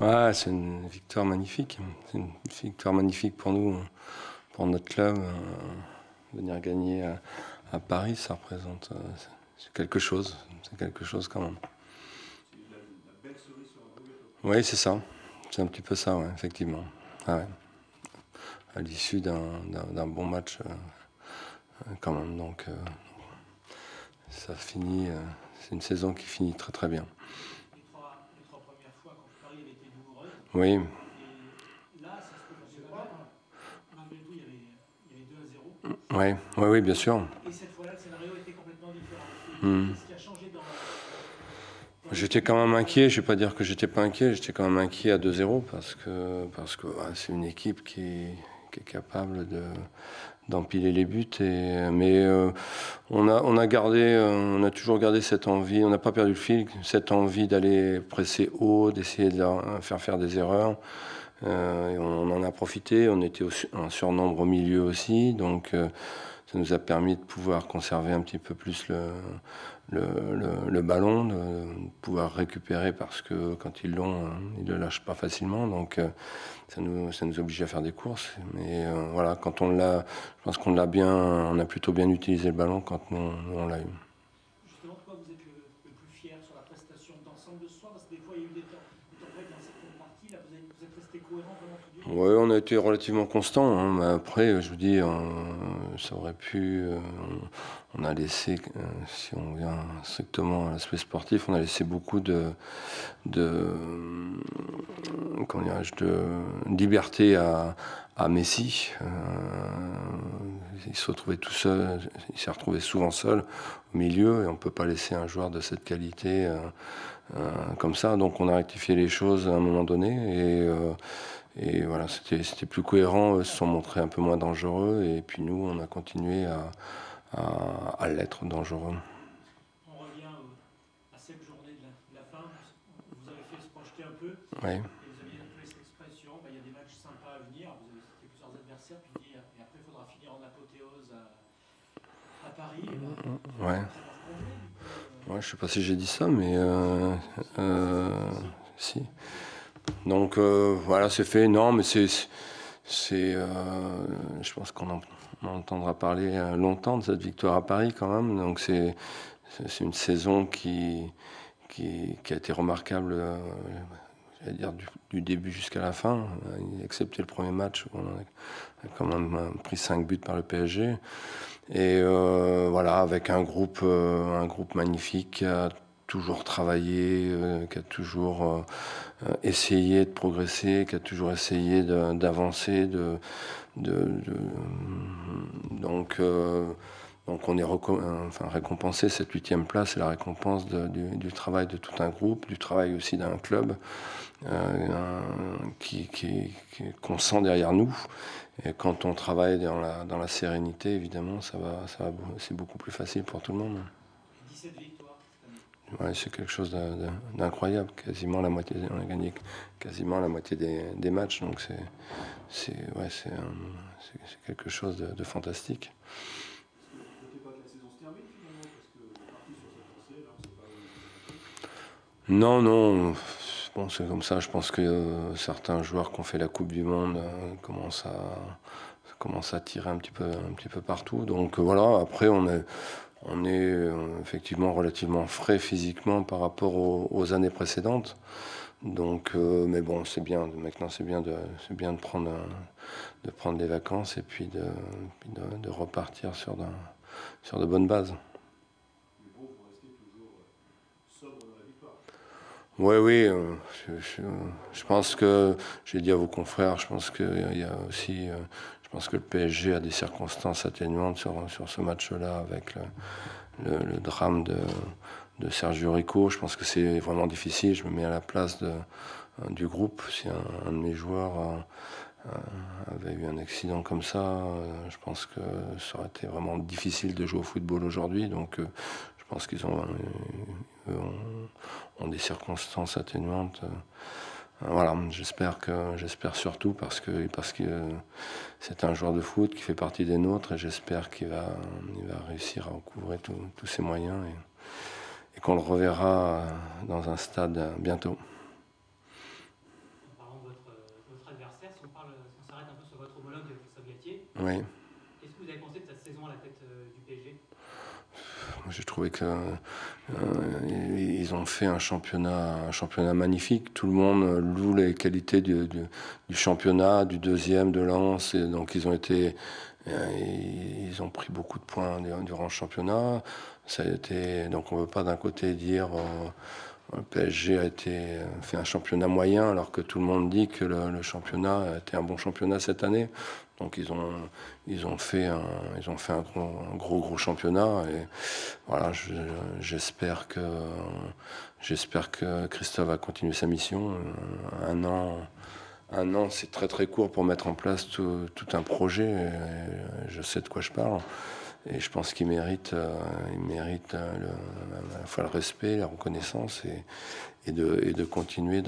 Ouais, c'est une victoire magnifique. C'est une victoire magnifique pour nous, pour notre club. Venir gagner à Paris, ça représente c'est quelque chose. C'est quelque chose quand même. Oui, c'est ça. C'est un petit peu ça, ouais, effectivement. Ah ouais. À l'issue d'un bon match, quand même. Donc, ça finit. C'est une saison qui finit très très bien. Les trois premières fois contre Paris, elle était douloureuse. Oui, Et là, ça se peut passer mal. Malgré tout, il y avait 2-0. oui, oui, oui, bien sûr. Et cette fois-là, le scénario était complètement différent. Hmm. Qu'est-ce qui a changé dans J'étais l'équipe? quand même inquiet, je ne vais pas dire que j'étais pas inquiet, j'étais quand même inquiet à 2-0 parce que ouais, c'est une équipe qui est capable d'empiler les buts. Mais on a gardé, on a toujours gardé cette envie, on n'a pas perdu le fil, cette envie d'aller presser haut, d'essayer de leur faire des erreurs. Et on en a profité, on était en surnombre au milieu aussi, donc ça nous a permis de pouvoir conserver un petit peu plus le ballon, de pouvoir récupérer parce que quand ils l'ont, ils ne le lâchent pas facilement. Donc ça nous oblige à faire des courses. Mais voilà, quand je pense qu'on l'a bien, on a plutôt bien utilisé le ballon quand nous on l'a eu. Justement, de quoi vous êtes le plus fier sur la prestation d'ensemble de ce soir? Parce que des fois, il y a eu des tempêtes dans certaines parties. Là, vous êtes resté cohérent vraiment tout du long. Oui, on a été relativement constant, hein, mais après, je vous dis, ça aurait pu. On a laissé, si on vient strictement à l'aspect sportif, on a laissé beaucoup de, comment dirais-je, de liberté à Messi. Il se retrouvait tout seul, il s'est retrouvé souvent seul au milieu, et on ne peut pas laisser un joueur de cette qualité comme ça. Donc on a rectifié les choses à un moment donné, et voilà, c'était plus cohérent, eux se sont montrés un peu moins dangereux, et puis nous, on a continué à l'être dangereux. On revient à cette journée de la fin. Vous avez fait se projeter un peu. Oui, Et vous aviez employé cette expression, il y a des matchs sympas à venir. Vous avez cité plusieurs adversaires. Puis dit, et après, il faudra finir en apothéose à Paris. Et ben, ouais. ça va se combler, du coup. Ouais, je sais pas si j'ai dit ça, mais si. Donc voilà, c'est fait. Non, mais je pense on entendra parler longtemps de cette victoire à Paris quand même. Donc c'est une saison qui a été remarquable, j'allais dire du début jusqu'à la fin, excepté le premier match où on a quand même pris 5 buts par le PSG. Et voilà, avec un groupe magnifique qui a toujours travaillé, qui a toujours essayé de progresser, qui a toujours essayé d'avancer, donc, donc on est enfin, récompensé, cette 8e place, c'est la récompense du travail de tout un groupe, du travail aussi d'un club qu'on sent derrière nous. Et quand on travaille dans la sérénité, évidemment, c'est beaucoup plus facile pour tout le monde. 17 victoires cette année. Ouais, c'est quelque chose d'incroyable. Quasiment la moitié, on a gagné quasiment la moitié des matchs, donc ouais, c'est quelque chose de fantastique. Vous ne pas que la saison se termine finalement, parce que vous êtes parti sur cette lancée, alors c'est pas le but. Non, non, bon, c'est comme ça. Je pense que certains joueurs qui ont fait la Coupe du Monde commencent à tirer un petit peu partout. Donc voilà, après on est effectivement relativement frais physiquement par rapport aux années précédentes. Donc, mais bon, c'est bien. Maintenant, c'est bien de prendre des vacances et de repartir sur de bonnes bases. Mais bon, vous restez toujours sobre dans la victoire. Oui, oui. Je pense que, j'ai dit à vos confrères, je pense qu'il y a aussi, je pense que le PSG a des circonstances atténuantes sur ce match-là avec le drame de Sergio Rico. Je pense que c'est vraiment difficile. Je me mets à la place du groupe. Si un de mes joueurs avait eu un accident comme ça, je pense que ça aurait été vraiment difficile de jouer au football aujourd'hui. Donc, je pense qu'ils ont des circonstances atténuantes. Voilà, j'espère surtout parce que c'est un joueur de foot qui fait partie des nôtres et j'espère il va réussir à recouvrer tous ses moyens et qu'on le reverra dans un stade bientôt. Oui. Qu'est-ce que vous avez pensé de cette saison à la tête du PSG? J'ai trouvé qu'ils ont fait un championnat magnifique. Tout le monde loue les qualités du championnat, du deuxième, de Lens. Et donc ils ont pris beaucoup de points durant le championnat. Donc on ne veut pas d'un côté dire le PSG fait un championnat moyen, alors que tout le monde dit que le championnat a été un bon championnat cette année. Donc ils ont fait un gros championnat, et voilà, j'espère que Christophe va continuer sa mission. Un an, c'est très très court pour mettre en place tout un projet. Et je sais de quoi je parle. Et je pense qu'il mérite, à la fois le respect, la reconnaissance, et de continuer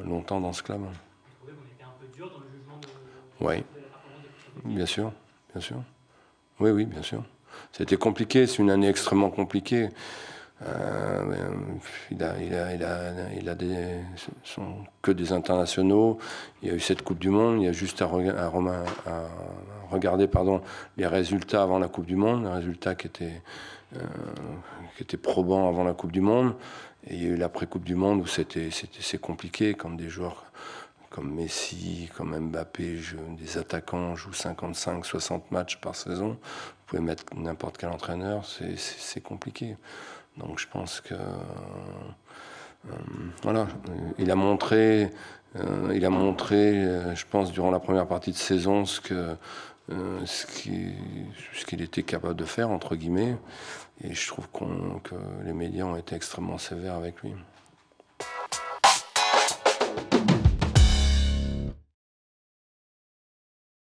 longtemps dans ce club. Vous trouvez qu'on était un peu dur dans le jugement de Oui, la performance de bien sûr. Oui, bien sûr. C'était compliqué, c'est une année extrêmement compliquée. Il a ce sont que des internationaux. Il y a eu cette Coupe du Monde. Il y a juste à regarder les résultats avant la Coupe du Monde, les résultats qui étaient probants avant la Coupe du Monde. Et il y a eu l'après-Coupe du Monde où c'est compliqué, quand des joueurs comme Messi, comme Mbappé, des attaquants jouent 55-60 matchs par saison. Vous pouvez mettre n'importe quel entraîneur, c'est compliqué. Donc je pense que voilà, il a montré, je pense, durant la première partie de saison ce qu'il était capable de faire, entre guillemets. Et je trouve que les médias ont été extrêmement sévères avec lui.